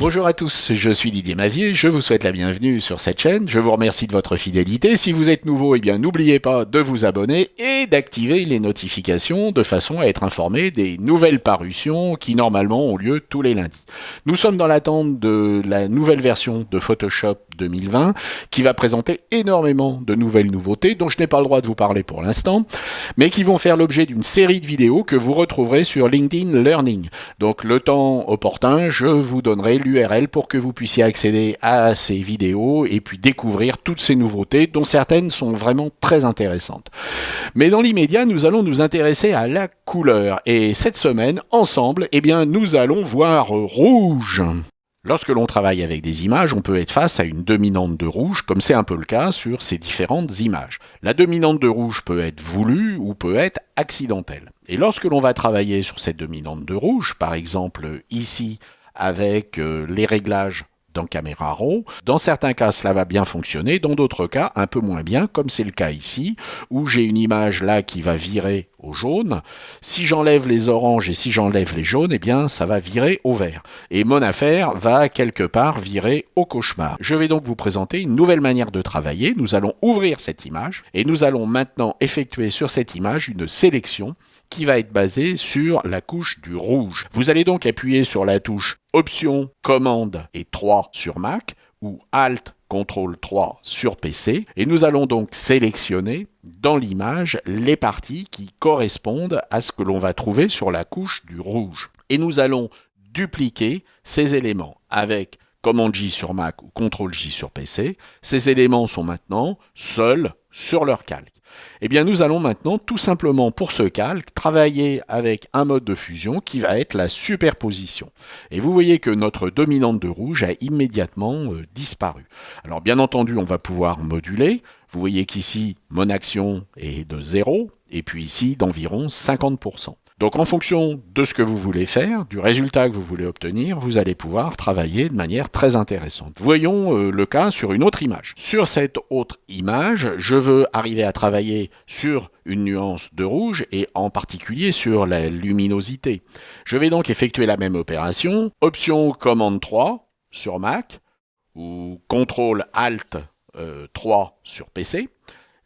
Bonjour à tous, je suis Didier Mazier, je vous souhaite la bienvenue sur cette chaîne, je vous remercie de votre fidélité. Si vous êtes nouveau, eh bien n'oubliez pas de vous abonner et d'activer les notifications de façon à être informé des nouvelles parutions qui normalement ont lieu tous les lundis. Nous sommes dans l'attente de la nouvelle version de Photoshop 2020 qui va présenter énormément de nouvelles nouveautés dont je n'ai pas le droit de vous parler pour l'instant, mais qui vont faire l'objet d'une série de vidéos que vous retrouverez sur LinkedIn Learning. Donc le temps opportun, je vous donnerai l'URL pour que vous puissiez accéder à ces vidéos et puis découvrir toutes ces nouveautés dont certaines sont vraiment très intéressantes. Mais dans l'immédiat, nous allons nous intéresser à la couleur et cette semaine, ensemble, eh bien, nous allons voir rouge. Lorsque l'on travaille avec des images, on peut être face à une dominante de rouge, comme c'est un peu le cas sur ces différentes images. La dominante de rouge peut être voulue ou peut être accidentelle. Et lorsque l'on va travailler sur cette dominante de rouge, par exemple ici avec les réglages dans Camera Raw, dans certains cas cela va bien fonctionner, dans d'autres cas un peu moins bien, comme c'est le cas ici, où j'ai une image là qui va virer au jaune. Si j'enlève les oranges et si j'enlève les jaunes, eh bien ça va virer au vert. Et mon affaire va quelque part virer au cauchemar. Je vais donc vous présenter une nouvelle manière de travailler. Nous allons ouvrir cette image et nous allons maintenant effectuer sur cette image une sélection qui va être basée sur la couche du rouge. Vous allez donc appuyer sur la touche Option, Commande et 3 sur Mac ou Alt, Ctrl 3 sur PC et nous allons donc sélectionner dans l'image les parties qui correspondent à ce que l'on va trouver sur la couche du rouge. Et nous allons dupliquer ces éléments avec Commande J sur Mac ou Ctrl J sur PC. Ces éléments sont maintenant seuls sur leur calque. Eh bien, nous allons maintenant, tout simplement pour ce calque, travailler avec un mode de fusion qui va être la superposition. Et vous voyez que notre dominante de rouge a immédiatement disparu. Alors, bien entendu, on va pouvoir moduler. Vous voyez qu'ici, mon action est de 0, et puis ici, d'environ 50%. Donc en fonction de ce que vous voulez faire, du résultat que vous voulez obtenir, vous allez pouvoir travailler de manière très intéressante. Voyons le cas sur une autre image. Sur cette autre image, je veux arriver à travailler sur une nuance de rouge et en particulier sur la luminosité. Je vais donc effectuer la même opération, Option Commande 3 sur Mac ou Ctrl Alt 3 sur PC.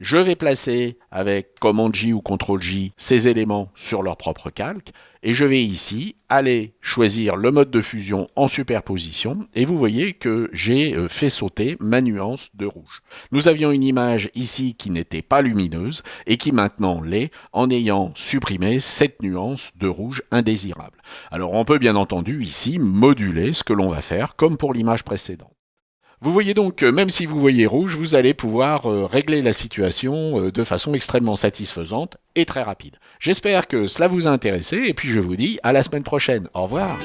Je vais placer avec Commande J ou Ctrl J ces éléments sur leur propre calque et je vais ici aller choisir le mode de fusion en superposition et vous voyez que j'ai fait sauter ma nuance de rouge. Nous avions une image ici qui n'était pas lumineuse et qui maintenant l'est en ayant supprimé cette nuance de rouge indésirable. Alors on peut bien entendu ici moduler ce que l'on va faire comme pour l'image précédente. Vous voyez donc que même si vous voyez rouge, vous allez pouvoir régler la situation de façon extrêmement satisfaisante et très rapide. J'espère que cela vous a intéressé et puis je vous dis à la semaine prochaine. Au revoir.